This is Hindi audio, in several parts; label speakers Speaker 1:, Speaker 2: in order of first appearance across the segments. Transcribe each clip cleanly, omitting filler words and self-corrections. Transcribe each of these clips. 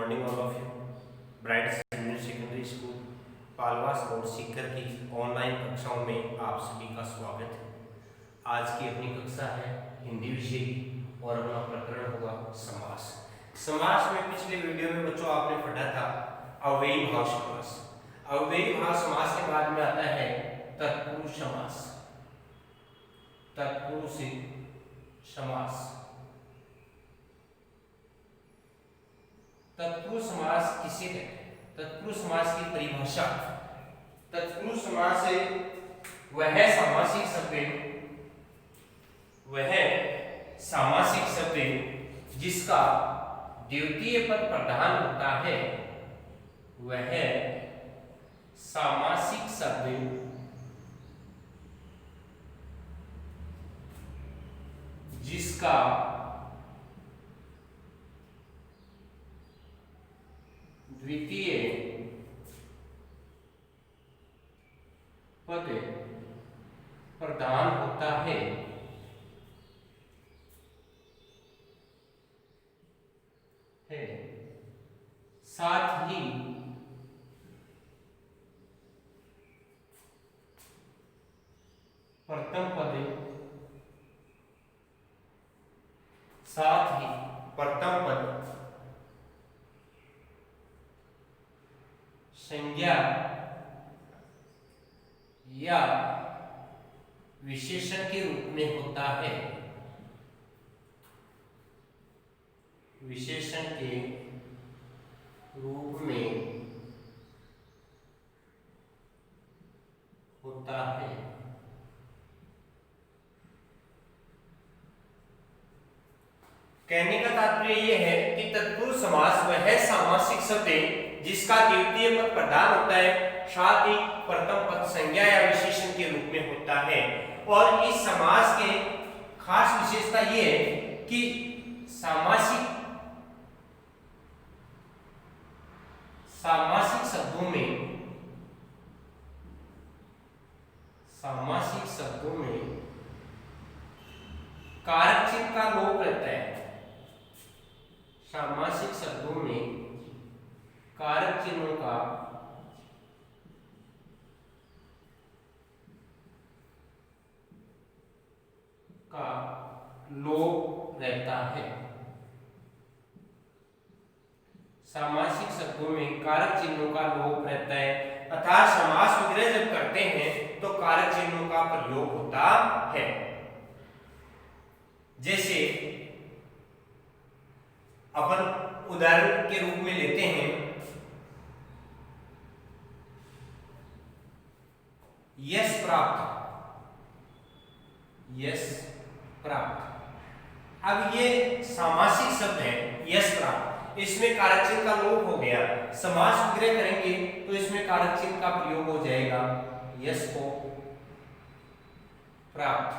Speaker 1: Morning all of you. Bright senior secondary school Palwas road Sikar की ऑनलाइन कक्षाओं में आप सभी का स्वागत है। आज की अपनी कक्षा है हिंदी विषय की और अपना प्रकरण होगा समास। समास में पिछले वीडियो में बच्चों आपने पढ़ा था अव्ययी भाव समास। अव्ययी भाव समास के बाद में आता है तत्पुरुष समास। तत्पुरुष समास। तत्पुरुष समास किसे कहते हैं? तत्पुरुष समास की परिभाषा, तत्पुरुष समास है वह सामासिक शब्द जिसका द्वितीय पद प्रधान होता है, वह सामासिक शब्द जिसका द्वितीय पद प्रधान होता है, साथ ही प्रथम पद संज्ञा या विशेषण के रूप में होता है। विशेषण के रूप में होता है। कहने का तात्पर्य यह है कि तत्पुरुष समास वह सामासिक शब्द है जिसका द्वितीय पद प्रधान होता है, साथ ही प्रथम पद संज्ञा या विशेषण के रूप में होता है। और इस समास के खास विशेषता यह है कि सामासिक शब्दों में कारक चिन्ह का लोप रहता है। सामासिक शब्दों में कारक चिन्हों का लोप रहता है। सामासिक शब्दों में कारक चिन्हों का लोप रहता है, अर्थात समास विग्रह जब करते हैं तो कारक चिन्हों का प्रयोग होता है। जैसे अपन उदाहरण के रूप में लेते हैं यश प्राप्त। अब ये सामासिक शब्द है यश प्राप्त, इसमें कारक चिन्ह का लोप हो गया। समास विग्रह करेंगे तो इसमें कारक चिन्ह का प्रयोग हो जाएगा यश को प्राप्त।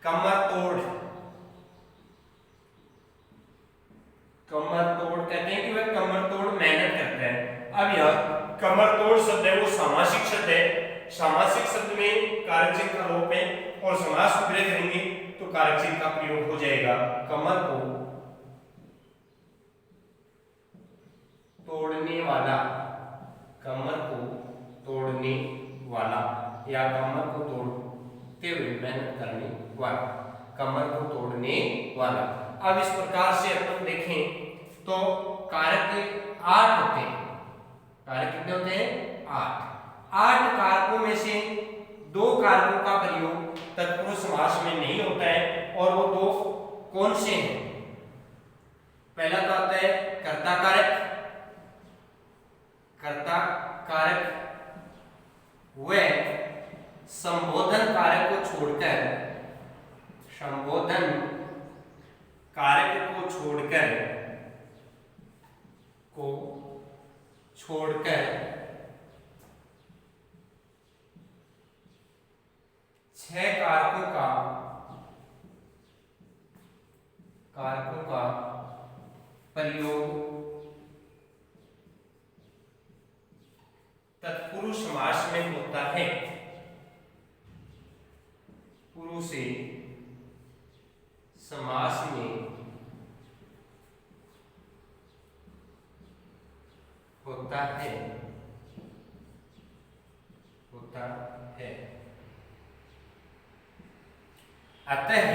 Speaker 1: कमर तोड़ कहते हैं कि वह कमर तोड़ मेहनत करता है। अब यह कमर तोड़ शब्द है वो सामासिक शब्द है। सामासिक शब्द में कारक चिन्ह का लोप है और समास विग्रह करेंगे तो कारक चिन्ह का प्रयोग हो जाएगा कमर को तोड़ने वाला या कमर को तोड़ते हुए मेहनत करने वाला, कमर को तोड़ने वाला। अब इस प्रकार से अपन देखें तो कारक 8 होते हैं। कारक कितने होते हैं? 8 कारकों में से 2 कारकों का प्रयोग तत्पुरुष समास में नहीं होता है, और वो 2 कौन से हैं? पहला तो आता है कर्ता कारक व संबोधन कारक को छोड़कर 6 कारकों का प्रयोग तत्पुरुष समास में होता है। पुरुष समास में होता है, होता है। अतः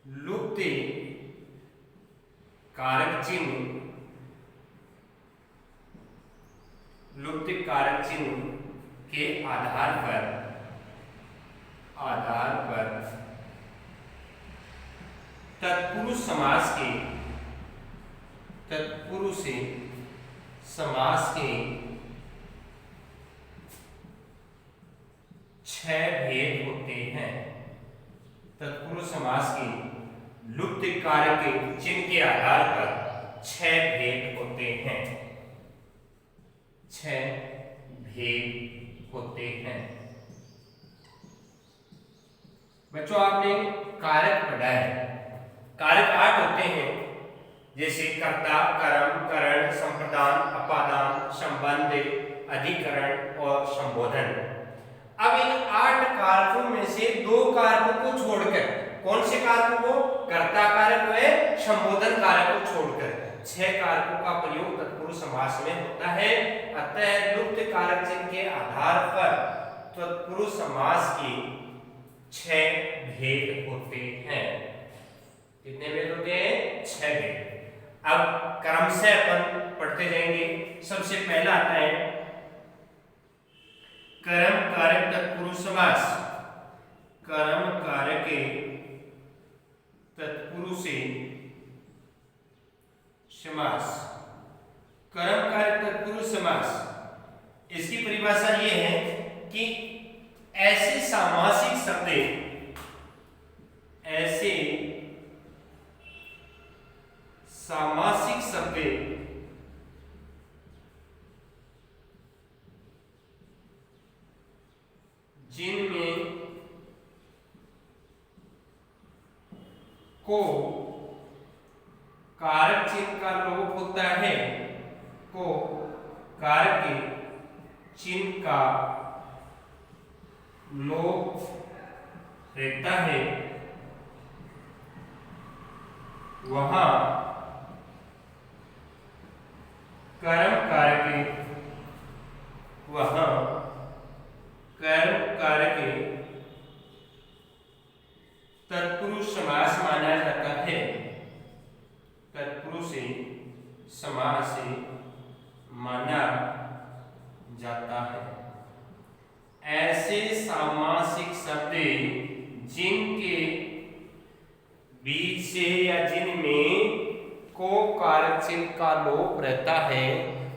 Speaker 1: लुप्त कारक चिन्ह, लुप्त कारक चिन्ह के आधार पर तत्पुरुष समास के, तत्पुरुष समास के 6 भेद होते हैं। तत्पुरुष समास के लुप्त कारक के चिन्ह के आधार पर 6 भेद होते हैं, 6 भेद होते हैं। बच्चों आपने कारक पढ़ा है, कारक 8 होते हैं, जैसे कर्ता, कर्म, करण, संप्रदान, अपादान, संबंध, अधिकरण और संबोधन। अब इन 8 कारकों में से 2 कारकों को छोड़कर, कौन से कारकों को? कर्ता कारक व संबोधन कारक को छोड़कर 6 कारकों का प्रयोग तत्पुरुष समास में होता है। अतः लुप्त कारक चिन्ह के आधार पर तत्पुरुष समास के 6 भेद होते हैं। कितने भेद होते हैं? 6 भेद। अब क्रम से अपन पढ़ते जाएंगे। सबसे पहला आता है कर्म कारक तत्पुरुष समास। कर्म कारक तत्पुरुष समास, कर्म कारक तत्पुरुष समास, इसकी परिभाषा ये है कि ऐसे सामासिक शब्द, ऐसे सामासिक शब्द जिनमें को कारक चिन्ह का लोप होता है, को कारक चिन्ह का लोप रहता है, वहां कर्म कारक, वहां कर्म कारक तत्पुरुष समास माना जाता है, तत्पुरुष समास माना जाता है। ऐसे सामासिक शब्द जिनके बीच से या जिनमें को कारक चिन्ह का लोप रहता है,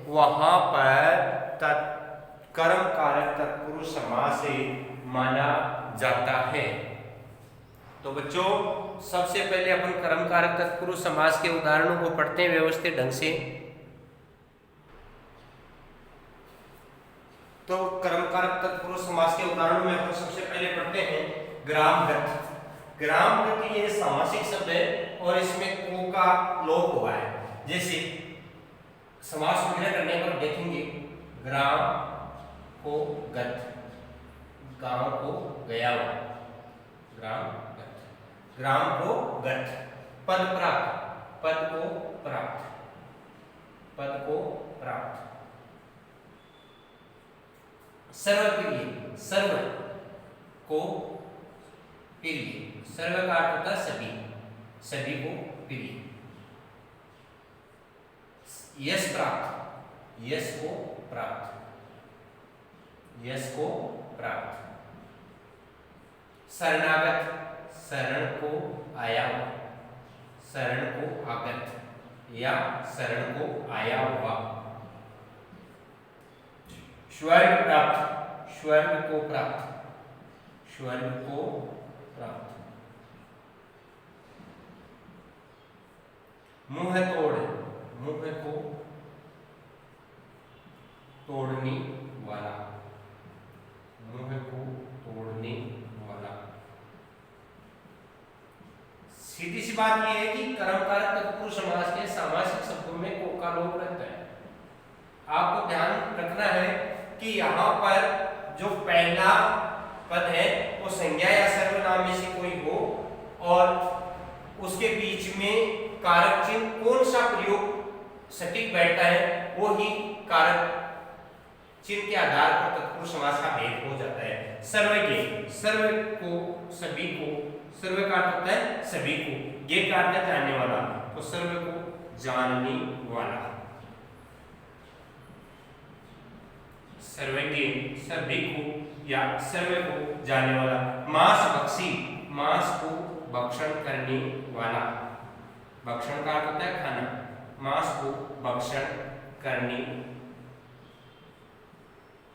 Speaker 1: वहां पर कर्म कारक तत्पुरुष समास माना जाता है। तो बच्चों सबसे पहले अपन कर्म कारक तत्पुरुष समास के उदाहरणों को पढ़ते हैं व्यवस्थित ढंग से। तो कर्म कारक तत्पुरुष समास के उदाहरणों में अपन सबसे पहले पढ़ते हैं ग्रामगत। ग्रामगत ये सामासिक शब्द है और इसमें को का लोप हुआ है। जैसे समास विग्रह करने पर देखेंगे ग्राम को गत, गांव को गया हुआ, ग्राम गत, ग्राम को गत, पद प्राप्त, पद को प्राप्त, पद को प्राप्त, सर्वप्रिय, सर्व को प्रिय, सर्व का अर्थ होता है सभी, सभी को प्रिय। यश प्राप्त, यश को प्राप्त, यश को प्राप्त। शरणागत, शरण को आया हुआ, शरण को आगत या शरण को आया हुआ। स्वर्ग प्राप्त, स्वर्ग को प्राप्त, स्वर्ग को प्राप्त। मुंह तोड़, मुंह को तोड़ने वाला, मुंह को तोड़ने वाला। सीधी सी बात यह है कि कर्म कारक तत्पुरुष समास के सामासिक शब्दों में को का लोप रहता है। आपको ध्यान रखना है कि यहाँ पर जो पहला पद है वो संज्ञा या सर्वनाम में से कोई हो और उसके बीच में कारक चिन्ह कौन सा प्रयोग सटीक बैठता है वो ही कारक चिन्ह के आधार पर तत्पुरुष समास का भेद हो जाता है। सर्वज्ञ, सर्व को, सभी को, सर्व का अर्थ होता है सभी को, ज्ञ का अर्थ है जानने वाला, तो सर्व को जानने वाला, सर्वज्ञ सभी को या सर्व को जानने वाला। मांस भक्षी, मांस को भक्षण करने वाला, भक्षण का अर्थ होता है खाना, मांस को भक्षण करने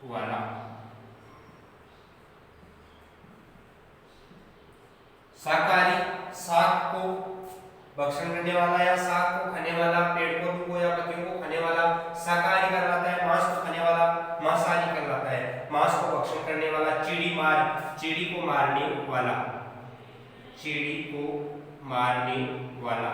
Speaker 1: वाला। शाकाहारी, शाक को भक्षण करने वाला या शाक को खाने वाला, पेड़ पौधों को या पत्तियों को खाने वाला शाकाहारी कहलाता है। मांस को खाने वाला मांसाहारी कहलाता है। मांस को भक्षण करने वाला चीड़ी मार, चीड़ी को मारने वाला, चीड़ी को मारने वाला,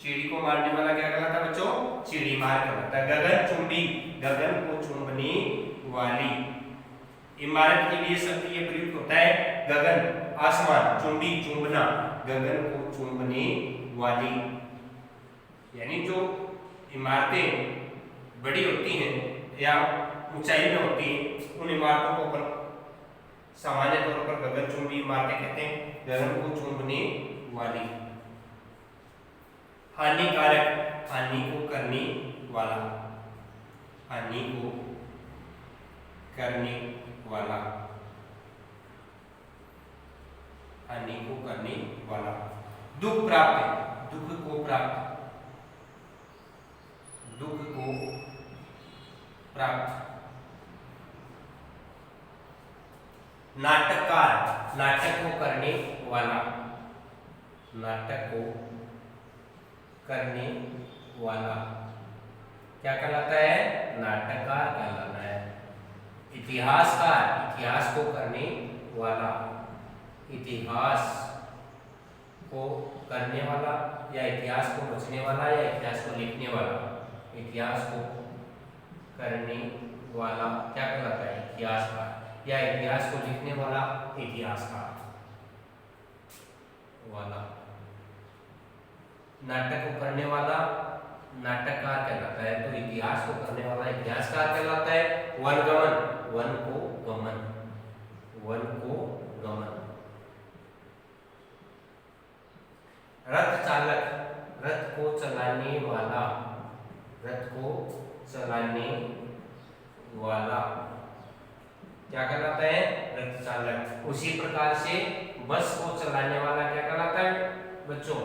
Speaker 1: चीड़ी को मारने वाला क्या कहलाता है बच्चों? चीड़ी मार कहलाता है। गगन चुंबी, गगन को चुंबने वाली, इमारत के लिए शब्द ये प्रयुक्त होता है। गगन आसमान, चुंबी चुंबना, गगन को चुंबने वाली, यानी जो इमारतें बड़ी होती हैं या ऊंचाई में होती हैं उन इमारतों को अपन सामान्य तौर पर गगनचुंबी इमारतें कहते हैं, गगन को चुंबने वाली। हानिकारक, हानि को करने वाला, हानि को करने वाला, हानि को करने वाला। दुख प्राप्त, दुख को प्राप्त, दुख को प्राप्त। नाटककार, नाटक को करने वाला, नाटक को करने वाला क्या कहलाता है? नाटककार कहलाता है। इतिहासकार, इतिहास को करने वाला, इतिहास को करने वाला या इतिहास को रचने वाला या इतिहास को लिखने वाला, इतिहास को करने वाला क्या कहलाता है? इतिहासकार, या इतिहास को लिखने वाला इतिहासकार वाला। नाटक को करने वाला नाटककार कहलाता है, तो इतिहास को करने वाला इतिहासकार कहलाता है। वनगमन, वन को गमन, वन को गमन। रथ चालक, रथ को चलाने वाला, रथ को चलाने वाला क्या कहलाता है? रथ चालक। उसी प्रकार से बस को चलाने वाला क्या कहलाता है बच्चों?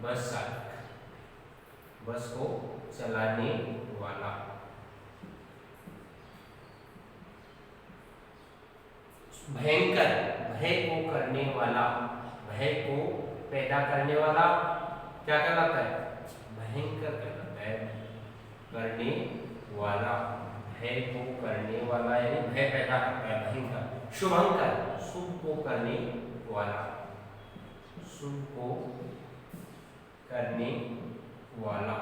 Speaker 1: बस चालक, बस को चलाने वाला। भयंकर, भय को करने वाला, भय को पैदा करने वाला क्या कहलाता है? भयंकर कहलाता है। करने वाला, भय को करने वाला यानी भय पैदा करता है, भयंकर। शुभंकर, शुभ को करने वाला, शुभ को करने वाला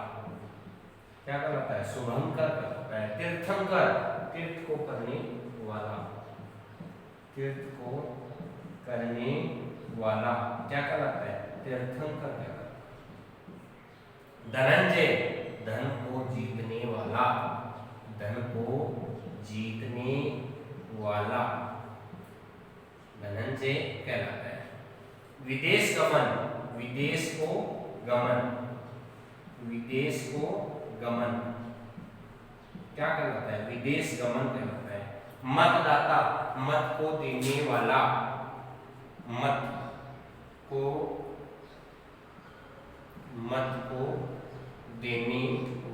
Speaker 1: क्या कहलाता है? शुभंकर कहलाता है। तीर्थंकर, तीर्थ को करने वाला, तीर्थ को करने वाला क्या कहलाता है? तीर्थंकर कहलाता है। धनंजय, धन को जीतने वाला, धन को जीतने वाला धनंजय कहलाता है। विदेश गमन, विदेश को गमन, विदेश को गमन क्या कहलाता है? विदेश गमन कहलाता है। मतदाता, मत को देने वाला, मत को, मत को देने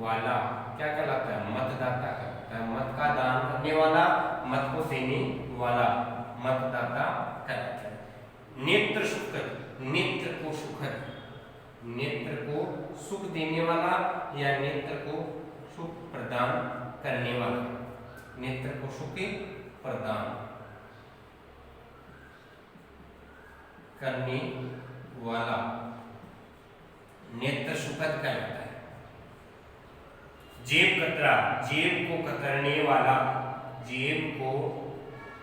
Speaker 1: वाला क्या कहलाता है? मतदाता कहलाता है। मत का दान करने वाला, मत को देने वाला मतदाता कहलाता है। नेत्र सुखद, नेत्र को सुखद, नेत्र को सुख देने वाला या नेत्र को सुख प्रदान करने वाला, नेत्र को सुख प्रदान करने वाला नेत्र सुखद कहलाता है। जेब कतरा, जेब को कतरने वाला, जेब को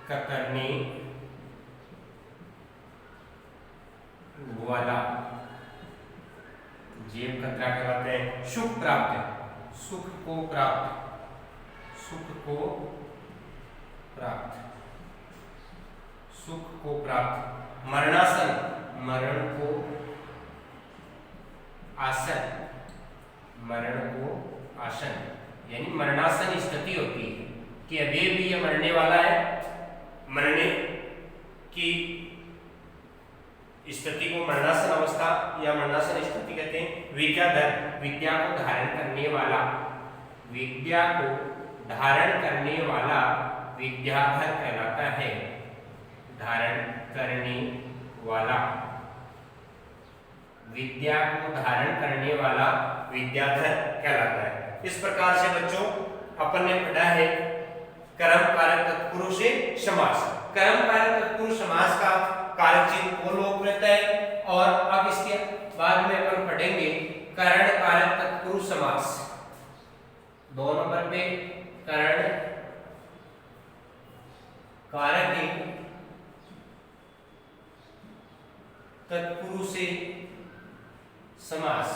Speaker 1: कतरने वाला जेब कतरा कहलाते हैं। सुख प्राप्त, सुख को प्राप्त, सुख को प्राप्त, सुख को प्राप्त। मरणासन, मरण को आसन, मरण को आसन, यानी मरणासन स्थिति होती है कि अभी भी ये मरने वाला है, मरने की स्थिति को मरणासन अवस्था या मरणासन स्थिति कहते हैं। विद्याधर, विद्या को धारण करने वाला, विद्या को धारण करने वाला विद्याधर कहलाता है। धारण करने वाला, विद्या को धारण करने वाला विद्याधर कहलाता है। इस प्रकार से बच्चों अपन ने पढ़ा है कर्म कारक तत्पुरुष से समास। कर्म कारक तत्पुरुष समास का कारक चिन्ह को लोप रहता है। और अब इसके बाद में अपन पढ़ेंगे करण कारक तत्पुरुष समास। 2 नंबर पे करण कारक तत्पुरुष से समास।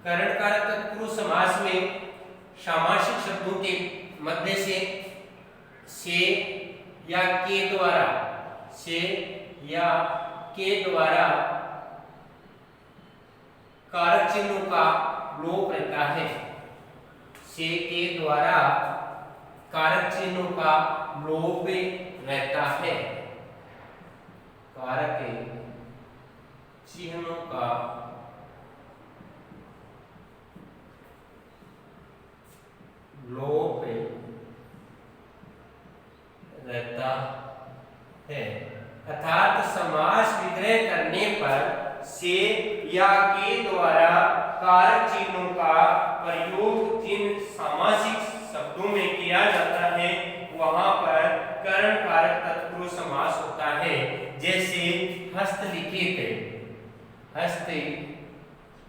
Speaker 1: करण कारक तत्पुरुष समास में सामासिक शब्दों के मध्य से या के द्वारा, से या के द्वारा कारक चिन्हों का लोप रहता है। से के द्वारा कारक चिन्हों का लोप रहता है। कारक चिन्हों का लोप रहता है। अर्थात समास विग्रह करने पर से या के द्वारा कारक चिन्हों का प्रयोग जिन सामासिक शब्दों में किया जाता है वहां पर करण कारक तत्पुरुष समास होता है। जैसे हस्तलिखित, हस्तलिखित,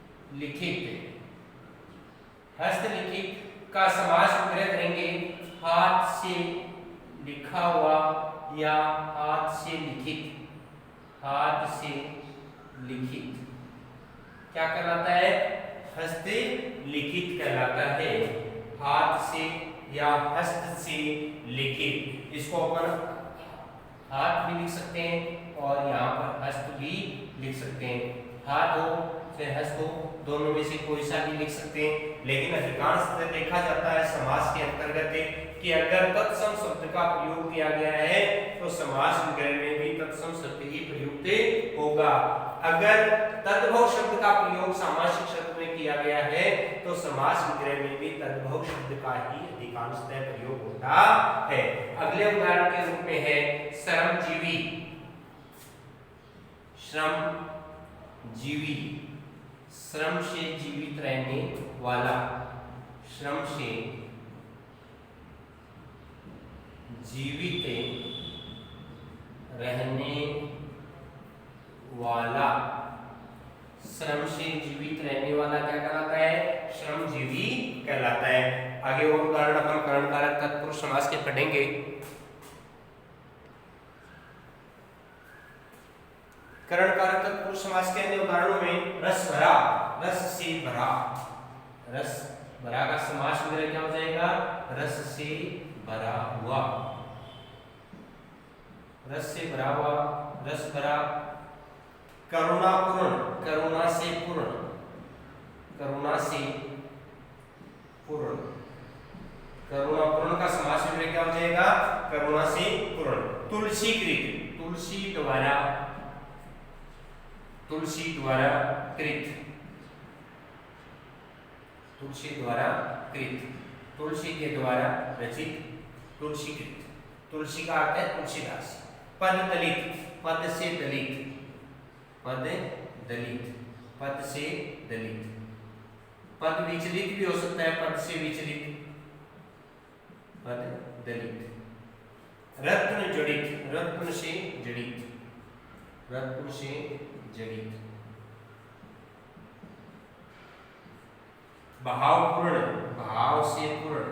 Speaker 1: हस्तलिखित का समास विग्रह करेंगे हाथ से लिखा हुआ या हाथ से लिखित। हाथ से लिखित क्या कहलाता है? हस्ते लिखित कहलाता है। हाथ से या हस्त से लिखित, इसको अपन हाथ भी लिख सकते हैं और यहाँ पर हस्त भी लिख सकते हैं। हाथ हो चाहे हस्त हो, दोनों में से कोई सा भी लिख सकते हैं। लेकिन अधिकांश देखा जाता है समास के अंतर्गत कि अगर तत्सम शब्द का प्रयोग किया गया है तो समास विग्रह में भी तत्सम शब्द ही प्रयुक्त होगा। अगर तद्भव शब्द का प्रयोग सामासिक शब्द में किया गया है तो समास विग्रह में भी तद्भव शब्द का ही अधिकांशतः प्रयोग होता है। अगले उदाहरण के रूप में है श्रमजीवी। श्रमजीवी, श्रम से जीवित रहने वाला, श्रम से जीवित रहने वाला, श्रम से जीवित रहने वाला क्या कहलाता है? श्रमजीवी कहलाता है। आगे और उदाहरण अपन करण कारक तत्पुरुष समास के पढ़ेंगे। करण कारक तत्पुरुष समास के अन्य उदाहरणों में रस भरा, रस से भरा, रस भरा का समास विग्रह क्या हो जाएगा? रस से भरा हुआ, रस से भरा हुआ, रस भरा। करुणापूर्ण, करुणा से पूर्ण, करुणा से पूर्ण, करुणापूर्ण का समास विग्रह क्या हो जाएगा? करुणा से पूर्ण। तुलसीकृत, तुलसी द्वारा, तुलसी द्वारा कृत, तुलसी द्वारा कृत, तुलसी के द्वारा रचित, तुलसीकृत। तुलसी का अर्थ है तुलसीदास। पद दलित, पद से दलित, पद दलित, पद से दलित। पद विचलित भी हो सकता है, पद से विचलित, पद दलित। रत्न जड़ित, रत्न से जड़ित, रत्न से जड़ित। भावपूर्ण, भाव से पूर्ण,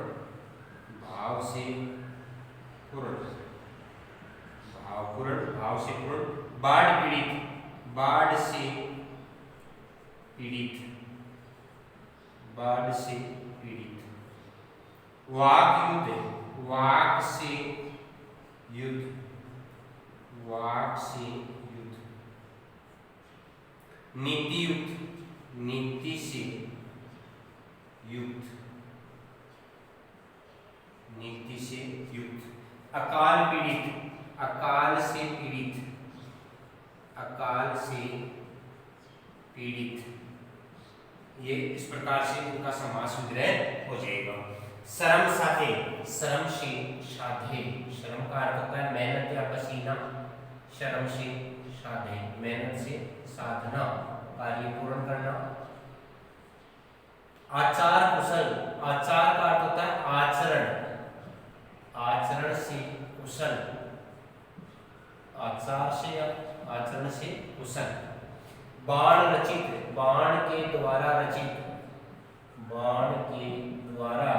Speaker 1: भाव से पूर्ण, भावपूर्ण, भाव से पूर्ण। बाढ़ पीड़ित, बाढ़ से पीड़ित, बाढ़ से पीड़ित। वाक युद्ध, वाक से युद्ध, वाक से युद्ध। नीति युद्ध, नीति से युद्ध, नीति से युद्ध। अकाल पीड़ित, अकाल से पीड़ित, अकाल से पीड़ित। ये इस प्रकार से उनका समास विग्रह हो जाएगा। श्रम साधे, श्रम से साधे, श्रम का अर्थ होता है मेहनत या पसीना। श्रम से साधे, मेहनत से साधना, कार्य पूर्ण करना। आचार कुशल, आचार का अर्थ होता है आचरण, आचरण से कुशल, आचार से आचरण से कुशल। बाण रचित, बाण के द्वारा रचित, बाण के द्वारा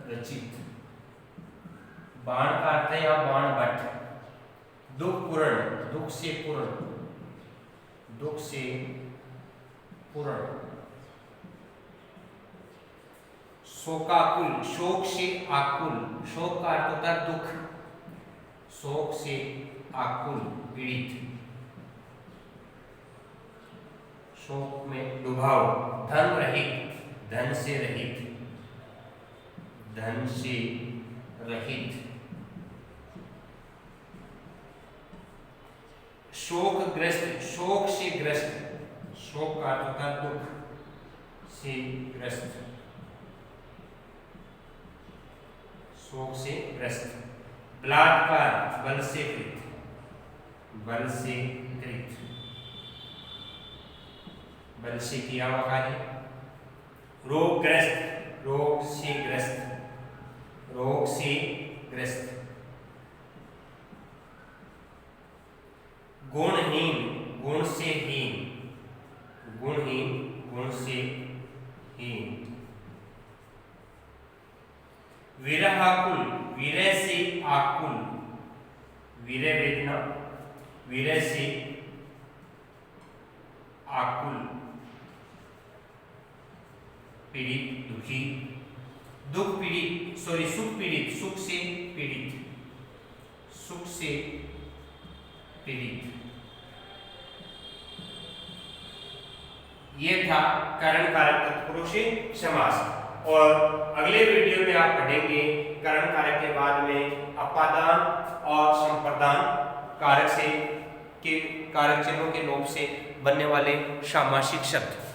Speaker 1: रचित। बाण का अर्थ है यहाँ बाण भट्ट। दुख पूर्ण, दुख से पूर्ण, दुख से पूर्ण। शोकाकुल, शोक से आकुल, शोक का अर्थ होता है दुख, शोक से आकुल, पीड़ित, शोक में डुबाओ। धन रहित, धन से रहित, धन से रहित। शोकग्रस्त, शोक से ग्रस्त, शोक का अर्थ होता है दुख से ग्रस्त, शोक से ग्रस्त। बलात्कार, बल से कृत, बल से कृत, बल से किया हुआ कार्य। रोगग्रस्त, रोग से ग्रस्त, रोग से ग्रस्त। गुणहीन, गुण से हीन, गुणहीन, गुण से हीन। विरहाकुल, विरह से आकुल, विरह वेदना, विरह से आकुल, पीड़ित, दुखी। दुख पीड़ित, सॉरी सुख पीड़ित, सुख से पीड़ित, सुख से पीड़ित। ये था करण कारक तत्पुरुष समास। और अगले वीडियो में आप पढ़ेंगे करण कारक के बाद में अपादान और संप्रदान कारक से के कारक चिन्हों के लोप से बनने वाले सामासिक शब्द।